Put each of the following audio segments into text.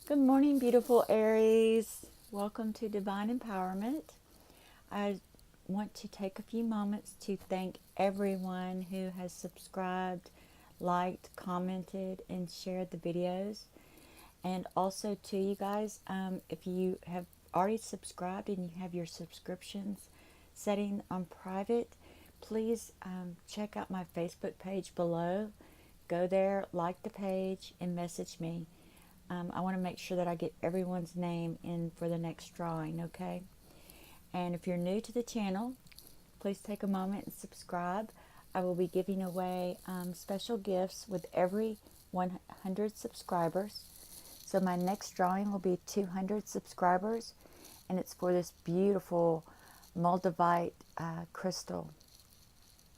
Good morning, beautiful Aries. Welcome to Divine Empowerment. I want to take a few moments to thank everyone who has subscribed, liked, commented, and shared the videos. And also to you guys, if you have already subscribed and you have your subscriptions setting on private, please check out my Facebook page below. Go there, like the page, and message me. I want to make sure that I get everyone's name in for the next drawing, okay? And if you're new to the channel, please take a moment and subscribe. I will be giving away special gifts with every 100 subscribers. So my next drawing will be 200 subscribers, and it's for this beautiful Moldavite crystal.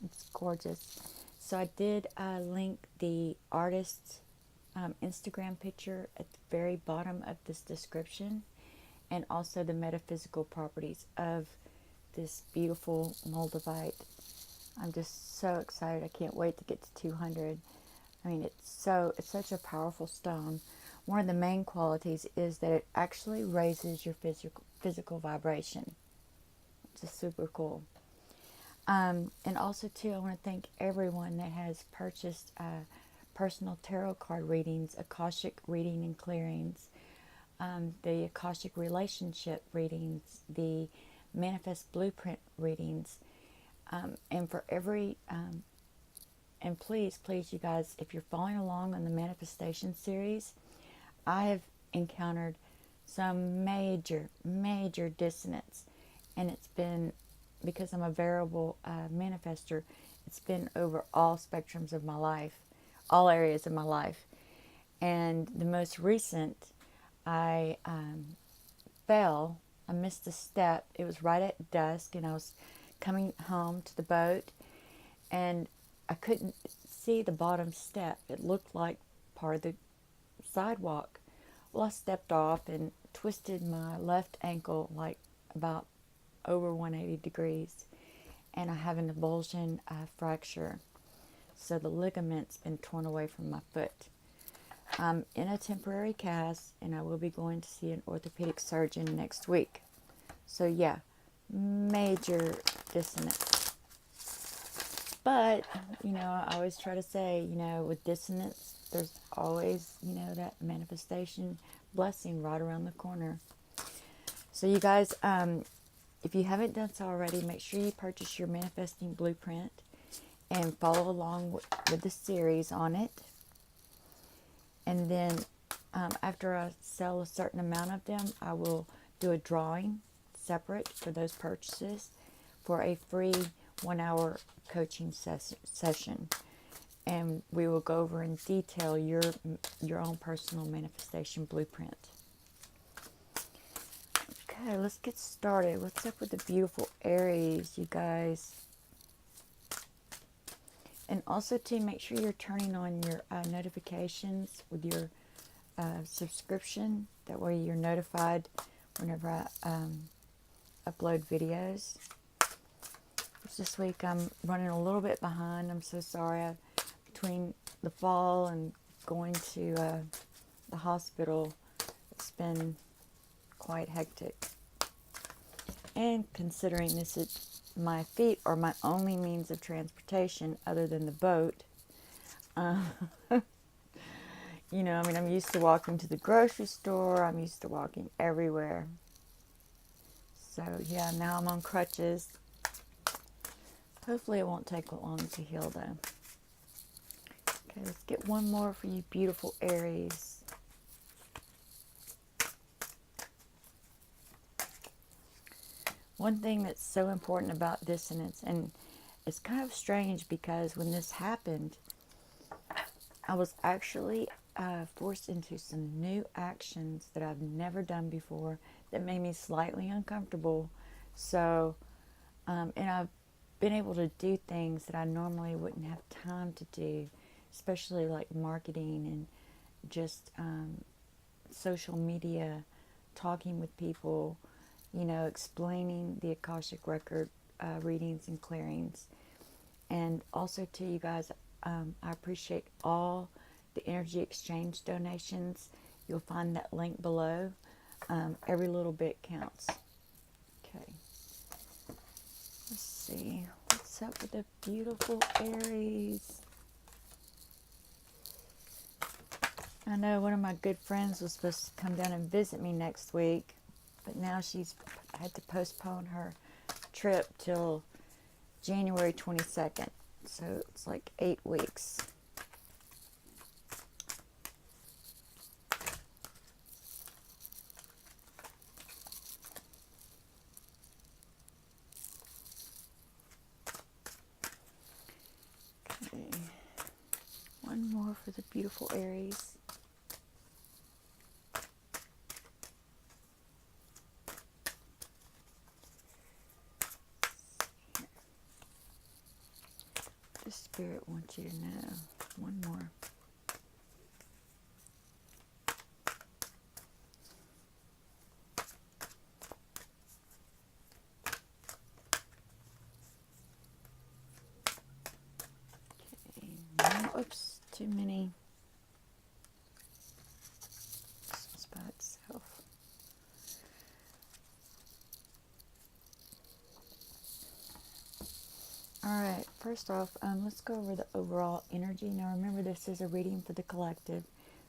It's gorgeous. So I did link the artist's Instagram picture at the very bottom of this description, and also the metaphysical properties of this beautiful Moldavite. I'm just so excited. I can't wait to get to 200. I mean, it's such a powerful stone. One of the main qualities is that it actually raises your physical vibration, which is super cool. And also too, I want to thank everyone that has purchased personal tarot card readings, Akashic reading and clearings, the Akashic relationship readings, the manifest blueprint readings, and for every and please you guys, if you're following along on the manifestation series, I have encountered some major dissonance, and it's been because I'm a variable manifester. It's been over all spectrums of my life, all areas of my life. And the most recent, I fell. I missed a step. It was right at dusk, and I was coming home to the boat, and I couldn't see the bottom step. It looked like part of the sidewalk. Well, I stepped off and twisted my left ankle like about over 180 degrees, and I have an avulsion fracture. So the ligament's been torn away from my foot. I'm in a temporary cast, and I will be going to see an orthopedic surgeon next week. So yeah, major dissonance. But, I always try to say, with dissonance, there's always, that manifestation blessing right around the corner. So you guys, if you haven't done so already, make sure you purchase your manifesting blueprint and follow along with the series on it. And then after I sell a certain amount of them, I will do a drawing separate for those purchases for a free 1-hour coaching session. And we will go over in detail your own personal manifestation blueprint. Okay, let's get started. What's up with the beautiful Aries, you guys? And also to make sure you're turning on your notifications with your subscription. That way you're notified whenever I upload videos. This week I'm running a little bit behind. I'm so sorry. Between the fall and going to the hospital, it's been quite hectic. And considering this is my feet are my only means of transportation other than the boat, I'm used to walking to the grocery store. I'm used to walking everywhere. So yeah, now I'm on crutches. Hopefully it won't take long to heal though. Okay, let's get one more for you beautiful Aries. One thing that's so important about dissonance, and it's kind of strange because when this happened, I was actually forced into some new actions that I've never done before that made me slightly uncomfortable. So, and I've been able to do things that I normally wouldn't have time to do, especially like marketing and just social media, talking with people, explaining the Akashic record readings and clearings. And also to you guys, I appreciate all the energy exchange donations You'll find that link below. Every little bit counts. Okay. Let's see. What's up with the beautiful Aries? I know one of my good friends was supposed to come down and visit me next week, but now she's had to postpone her trip till January 22nd. So it's like 8 weeks. Okay. One more for the beautiful Aries. The Spirit wants you to know. One more. Oops, too many. This one's by itself. Alright, first off, let's go over the overall energy. Now remember, this is a reading for the collective.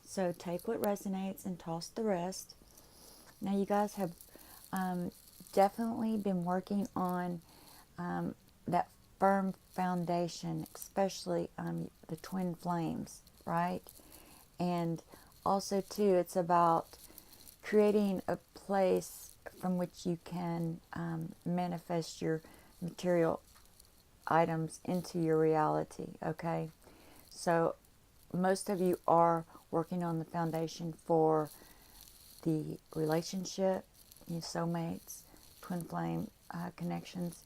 So take what resonates and toss the rest. Now you guys have definitely been working on that firm foundation, especially the twin flames, right? And also too, it's about creating a place from which you can manifest your material items into your reality, okay? So most of you are working on the foundation for the relationship, your soulmates, twin flame connections,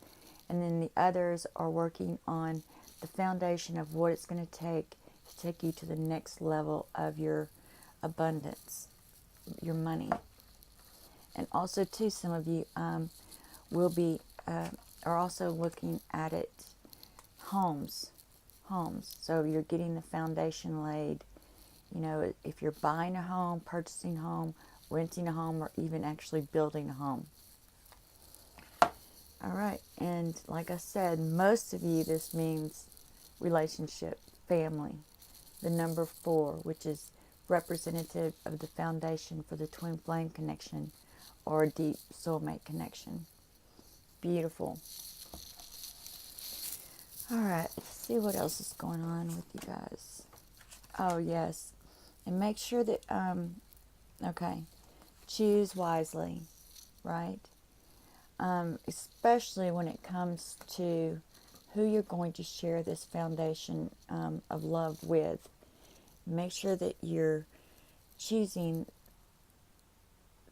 and then the others are working on the foundation of what it's going to take you to the next level of your abundance, your money. And also too, some of you will be are also looking at it homes. So you're getting the foundation laid. You know, if you're buying a home, purchasing a home, renting a home, or even actually building a home. All right, and like I said, most of you, this means relationship, family, the number 4, which is representative of the foundation for the twin flame connection or a deep soulmate connection. Beautiful. All right, let's see what else is going on with you guys. Oh, yes. And make sure that, okay, choose wisely, right? Especially when it comes to who you're going to share this foundation of love with. Make sure that you're choosing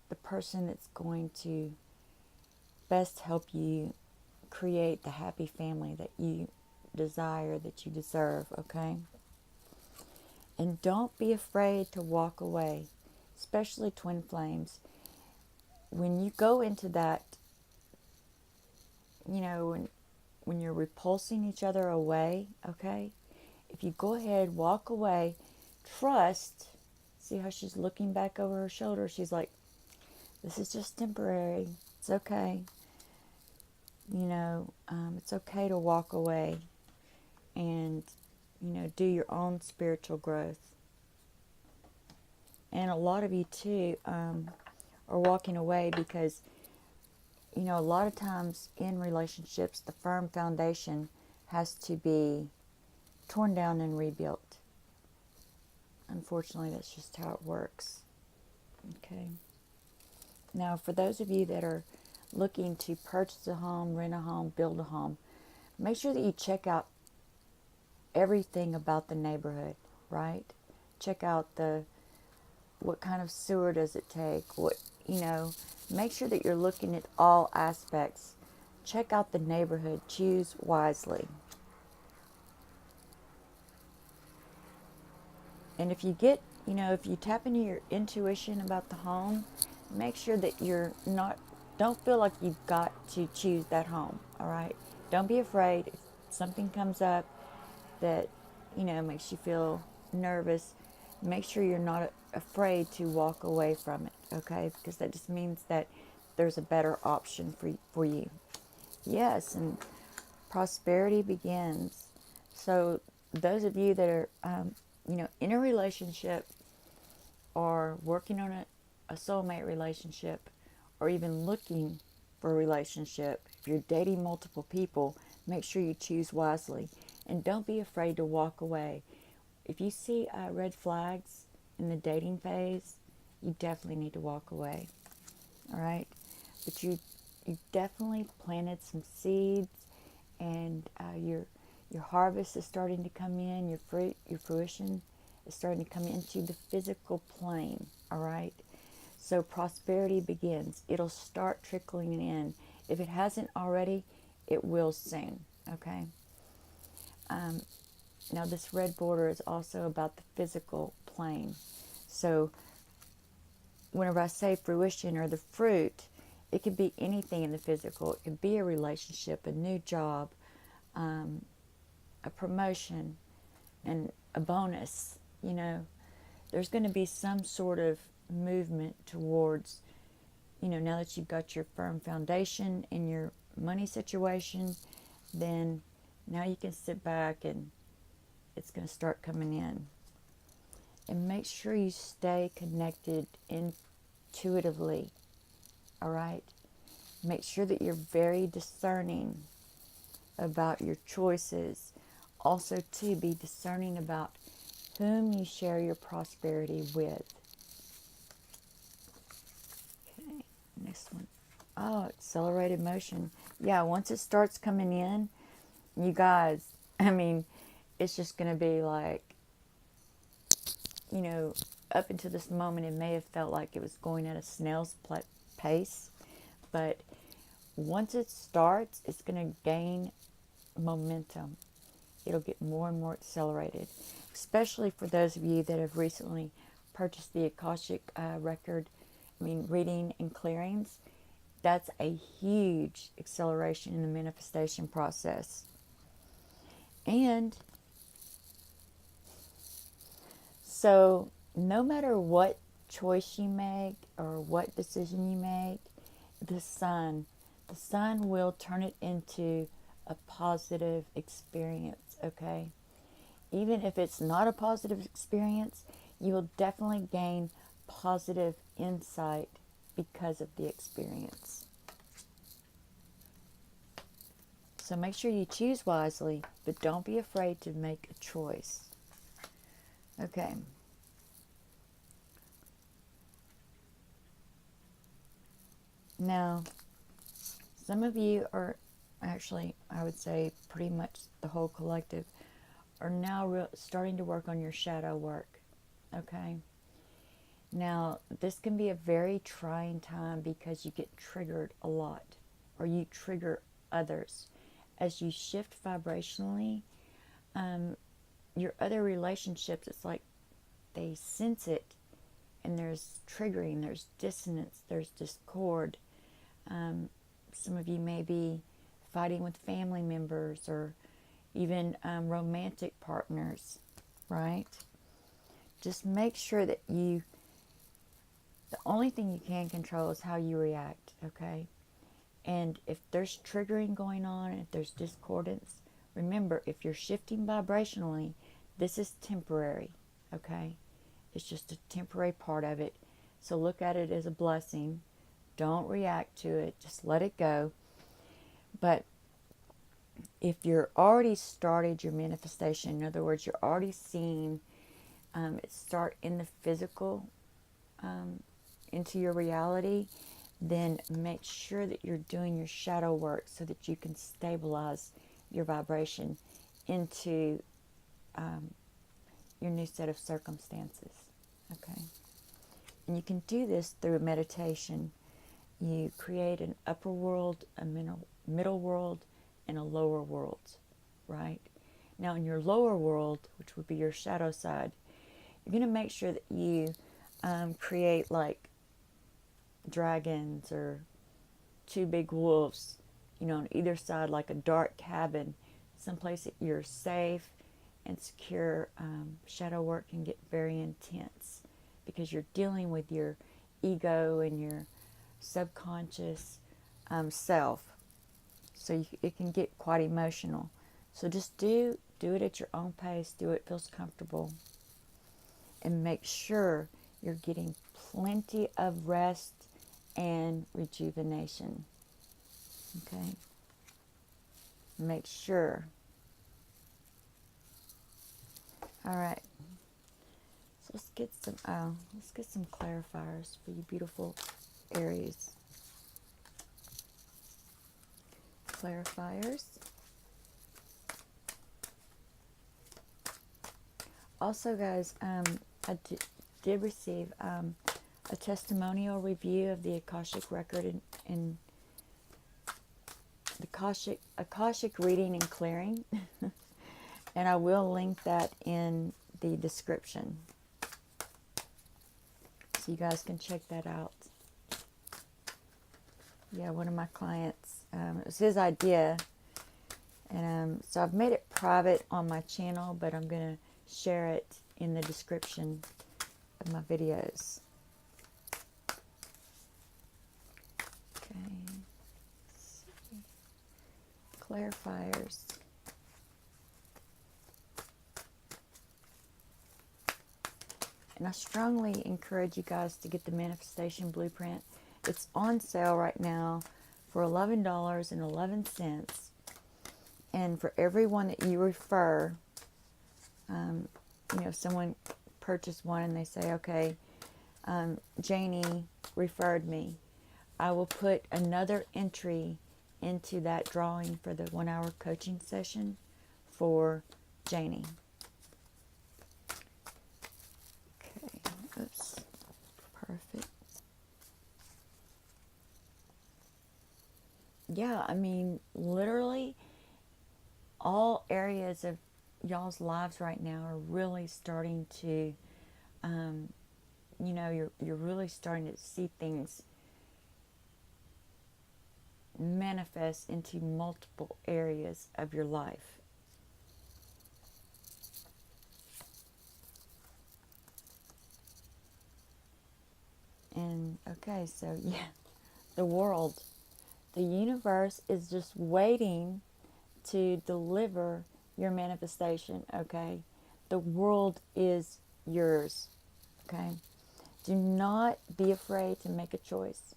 the person that's going to best help you create the happy family that you desire, that you deserve, okay? And don't be afraid to walk away, especially twin flames. When you go into that, you know, when you're repulsing each other away, okay? If you go ahead, walk away, trust, see how she's looking back over her shoulder. She's like, this is just temporary. It's okay. You know, it's okay to walk away and, you know, do your own spiritual growth. And a lot of you, too, are walking away because, you know, a lot of times in relationships, the firm foundation has to be torn down and rebuilt. Unfortunately, that's just how it works. Okay. Now, for those of you that are looking to purchase a home, rent a home, build a home, make sure that you check out everything about the neighborhood, right? Check out what kind of sewer does it take, what, you know, make sure that you're looking at all aspects. Check out the neighborhood, choose wisely. And if you get, you know, if you tap into your intuition about the home, make sure that don't feel like you've got to choose that home, all right? Don't be afraid if something comes up that, you know, makes you feel nervous. make sure you're not afraid to walk away from it, okay? Because that just means that there's a better option for you. Yes, and prosperity begins. So those of you that are, in a relationship or working on a soulmate relationship or even looking for a relationship, if you're dating multiple people, make sure you choose wisely. And don't be afraid to walk away. If you see red flags in the dating phase, you definitely need to walk away. All right? But you definitely planted some seeds, and your harvest is starting to come in. Your fruition is starting to come into the physical plane. All right? So prosperity begins. It'll start trickling in. If it hasn't already, it will soon. Okay? Now this red border is also about the physical plane. So whenever I say fruition or the fruit, it could be anything in the physical. It could be a relationship, a new job, a promotion, and a bonus. There's going to be some sort of movement towards, now that you've got your firm foundation in your money situation, then now you can sit back and it's going to start coming in. And make sure you stay connected intuitively, all right? Make sure that you're very discerning about your choices. Also, to be discerning about whom you share your prosperity with. Okay, next one. Oh, accelerated motion. Yeah, once it starts coming in, you guys, it's just going to be like, up until this moment, it may have felt like it was going at a snail's pace. But once it starts, it's going to gain momentum. It'll get more and more accelerated, especially for those of you that have recently purchased the Akashic reading and clearings. That's a huge acceleration in the manifestation process. And so no matter what choice you make or what decision you make, the sun will turn it into a positive experience, okay? Even if it's not a positive experience, you will definitely gain positive insight because of the experience. So make sure you choose wisely, but don't be afraid to make a choice. Okay. Now, some of you are actually, I would say pretty much the whole collective, are now starting to work on your shadow work. Okay? Now, this can be a very trying time because you get triggered a lot, or you trigger others. As you shift vibrationally, your other relationships, it's like they sense it, and there's triggering, there's dissonance, there's discord. Some of you may be fighting with family members or even romantic partners, right? Just make sure that the only thing you can control is how you react, okay? And if there's triggering going on, if there's discordance, remember, if you're shifting vibrationally, this is temporary, okay? It's just a temporary part of it. So look at it as a blessing. Don't react to it. Just let it go. But if you're already started your manifestation, in other words, you're already seeing it start in the physical into your reality, then make sure that you're doing your shadow work so that you can stabilize your vibration into your new set of circumstances. Okay? And you can do this through meditation. You create an upper world, a middle world, and a lower world, right? Now in your lower world, which would be your shadow side, you're going to make sure that you create like dragons or two big wolves, on either side, like a dark cabin, someplace that you're safe and secure shadow work can get very intense because you're dealing with your ego and your subconscious self. So it can get quite emotional. So just do it at your own pace. Do it feels comfortable. And make sure you're getting plenty of rest and rejuvenation. Okay? Make sure. All right. So let's get some clarifiers for you beautiful Aries. Clarifiers. Also, guys, I did receive a testimonial review of the Akashic record in the Akashic reading and clearing, and I will link that in the description, so you guys can check that out. Yeah, one of my clients, it was his idea, and so I've made it private on my channel, but I'm going to share it in the description of my videos. Okay. Let's see. Clarifiers. And I strongly encourage you guys to get the Manifestation Blueprint. It's on sale right now for $11.11. And for everyone that you refer, you know, if someone purchased one and they say, okay, Janie referred me, I will put another entry into that drawing for the 1-hour coaching session for Janie. Okay, oops, perfect. Yeah, I mean, literally all areas of y'all's lives right now are really starting to, you know, you're really starting to see things manifest into multiple areas of your life. And okay, so yeah, the world, the universe is just waiting to deliver your manifestation. Okay, the world is yours. Okay, do not be afraid to make a choice,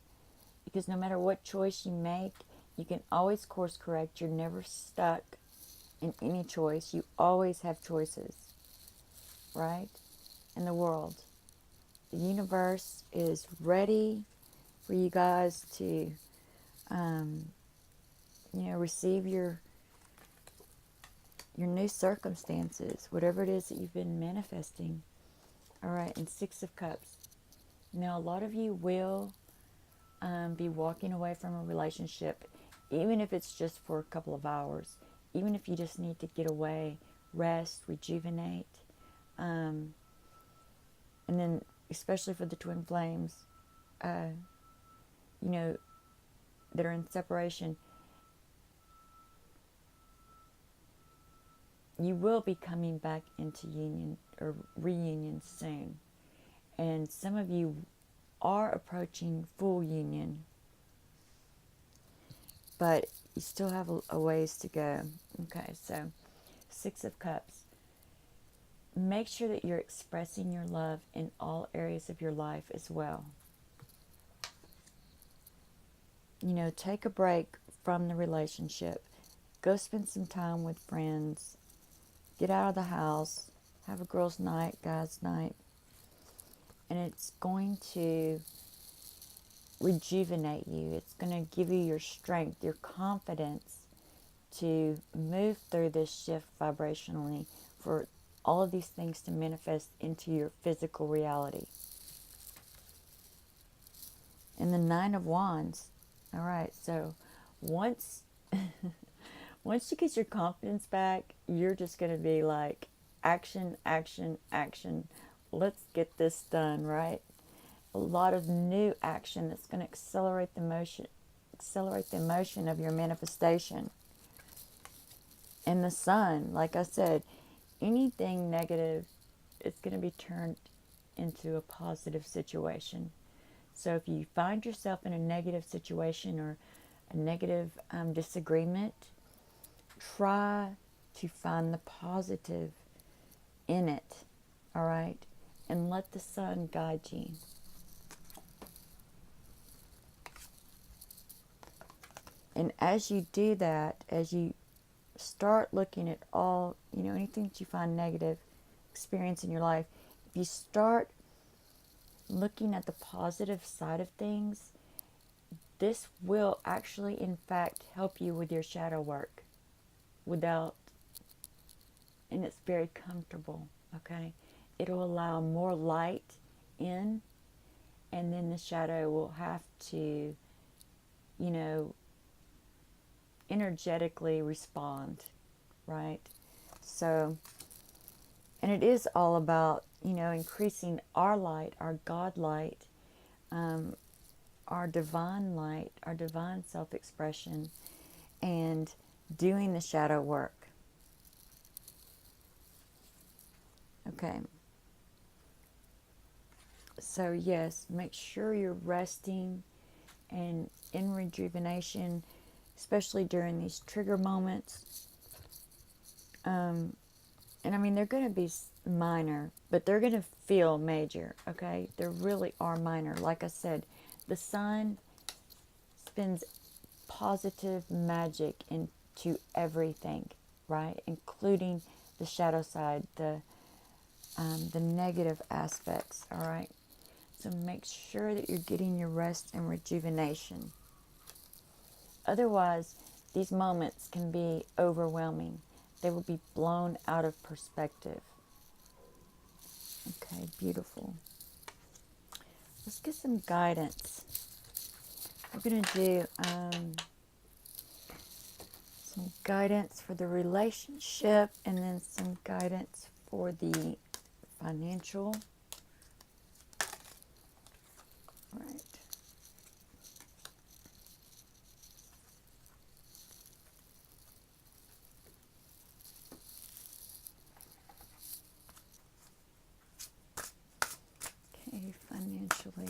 because no matter what choice you make, you can always course correct. You're never stuck in any choice. You always have choices, right? In the world, the universe is ready for you guys to, you know, receive your new circumstances, whatever it is that you've been manifesting. All right, and 6 of Cups. Now, a lot of you will be walking away from a relationship, even if it's just for a couple of hours, even if you just need to get away, rest, rejuvenate, and then especially for the twin flames, you know, that are in separation, you will be coming back into union or reunion soon. And some of you are approaching full union, but you still have a ways to go. Okay, so 6 of Cups. Make sure that you're expressing your love in all areas of your life as well. You know, take a break from the relationship. Go spend some time with friends. Get out of the house. Have a girls' night, guys' night. And it's going to rejuvenate you. It's going to give you your strength, your confidence to move through this shift vibrationally for all of these things to manifest into your physical reality. And the 9 of Wands. All right, so once you get your confidence back, you're just going to be like, action, action, action. Let's get this done, right? A lot of new action that's going to accelerate the motion of your manifestation. And the Sun, like I said, anything negative is going to be turned into a positive situation. So if you find yourself in a negative situation or a negative disagreement, try to find the positive in it, all right? And let the sun guide you. And as you do that, as you start looking at all, anything that you find negative experience in your life, if you start looking at the positive side of things, this will actually, in fact, help you with your shadow work and it's very comfortable, okay? It'll allow more light in, and then the shadow will have to, energetically respond, right? So, and it is all about, increasing our light, our God light, our divine light, our divine self-expression, and doing the shadow work. Okay. So yes, make sure you're resting and in rejuvenation, especially during these trigger moments. And I mean, they're going to be minor, but they're going to feel major, okay? They really are minor. Like I said, the sun spins positive magic into everything, right? Including the shadow side, the negative aspects, all right? So make sure that you're getting your rest and rejuvenation. Otherwise, these moments can be overwhelming. They will be blown out of perspective. Okay, beautiful. Let's get some guidance. We're going to do some guidance for the relationship and then some guidance for the financial. Right. Okay, financially.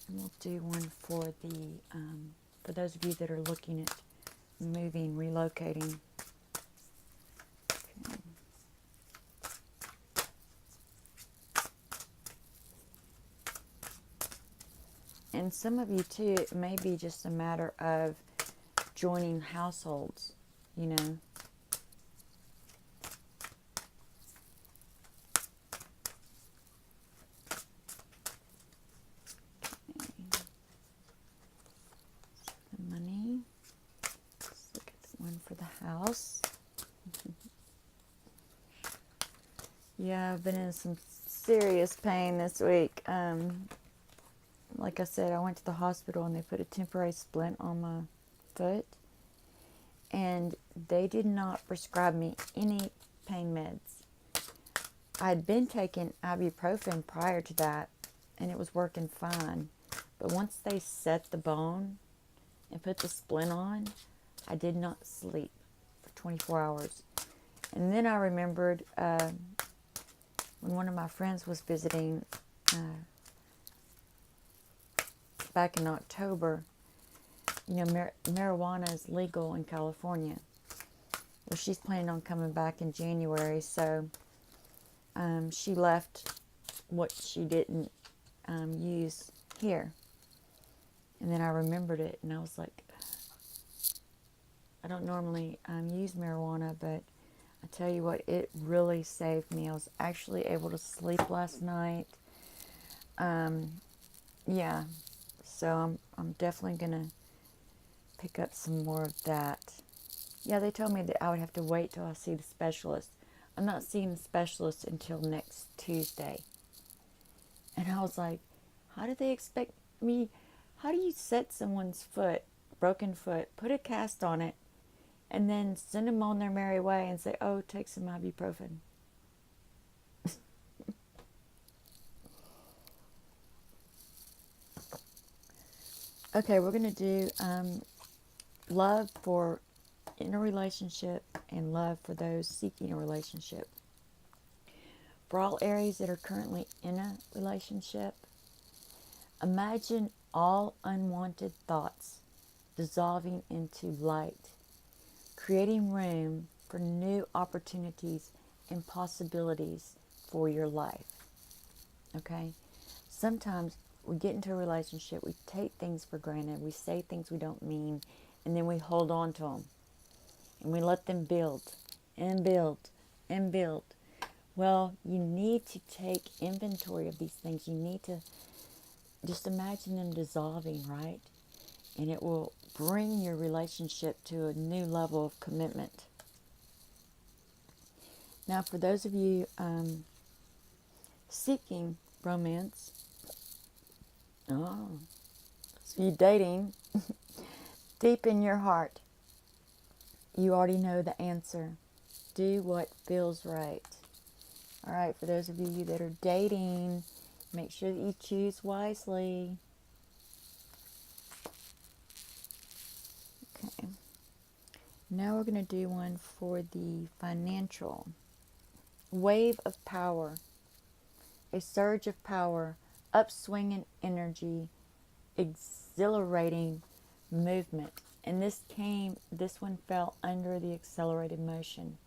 And we'll do one for the, for those of you that are looking at moving, relocating. Okay. And some of you too, it may be just a matter of joining households, Okay. The money. Let's look at the one for the house. Yeah, I've been in some serious pain this week. Like I said, I went to the hospital and they put a temporary splint on my foot. And they did not prescribe me any pain meds. I'd been taking ibuprofen prior to that, and it was working fine. But once they set the bone and put the splint on, I did not sleep for 24 hours. And then I remembered when one of my friends was visiting back in October, marijuana is legal in California. Well, she's planning on coming back in January, so she left what she didn't use here. And then I remembered it, and I was like, I don't normally use marijuana, but I tell you what, it really saved me. I was actually able to sleep last night. Yeah, so I'm definitely going to pick up some more of that. Yeah, they told me that I would have to wait till I see the specialist. I'm not seeing the specialist until next Tuesday. And I was like, how do they expect me? How do you set someone's foot, broken foot, put a cast on it, and then send them on their merry way and say, oh, take some ibuprofen? Okay, we're going to do love for in a relationship and love for those seeking a relationship. For all Aries that are currently in a relationship, imagine all unwanted thoughts dissolving into light, creating room for new opportunities and possibilities for your life. Okay? Sometimes we get into a relationship, we take things for granted, we say things we don't mean, and then we hold on to them. And we let them build and build and build. Well, you need to take inventory of these things. You need to just imagine them dissolving, right? And it will bring your relationship to a new level of commitment. Now, for those of you seeking romance, so you dating, deep in your heart, you already know the answer. Do what feels right. All right, for those of you that are dating, make sure that you choose wisely. Okay. Now we're going to do one for the financial. Wave of power. A surge of power, upswing in energy, exhilarating movement. And this one fell under the accelerated motion.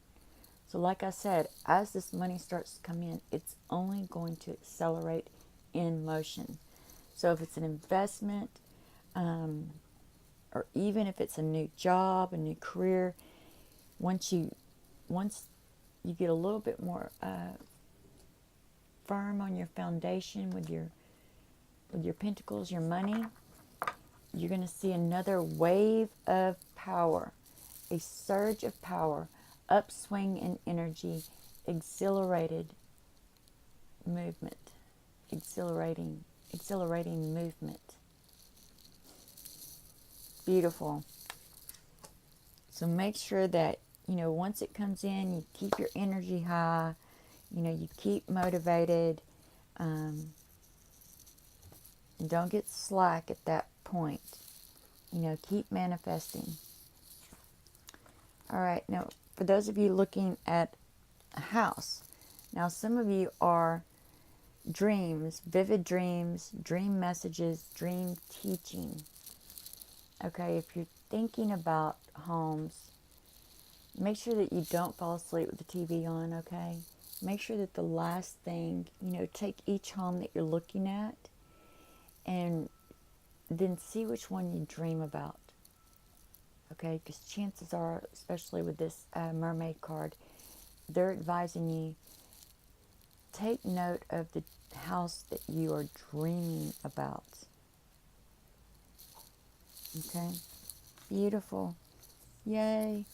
So like I said, as this money starts to come in, it's only going to accelerate in motion. So if it's an investment, or even if it's a new job, a new career, once you get a little bit more firm on your foundation with your pentacles, your money, you're going to see another wave of power, a surge of power, upswing in energy, exhilarated movement, exhilarating movement. Beautiful. So make sure that, once it comes in, you keep your energy high, you keep motivated, and don't get slack at that point. Keep manifesting. All right, now, for those of you looking at a house, now some of you are dreams, vivid dreams, dream messages, dream teaching. Okay, if you're thinking about homes, make sure that you don't fall asleep with the TV on, okay? Make sure that the last thing, take each home that you're looking at and then see which one you dream about. Okay, because chances are, especially with this mermaid card, they're advising you, take note of the house that you are dreaming about. Okay, beautiful. Yay.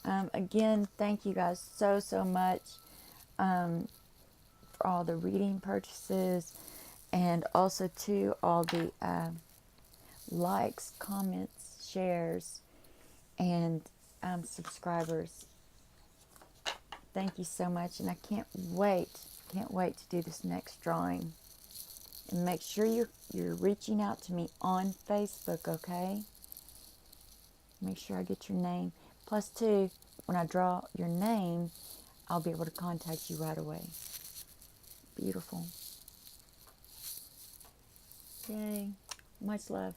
Again, thank you guys so much for all the reading purchases, and also to all the likes, comments, shares, and subscribers. Thank you so much, and I can't wait to do this next drawing. And make sure you're reaching out to me on Facebook, okay? Make sure I get your name. Plus, too, when I draw your name, I'll be able to contact you right away. Beautiful. Yay. Much love.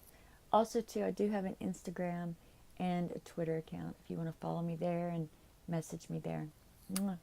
Also, too, I do have an Instagram and a Twitter account if you want to follow me there and message me there. Mwah.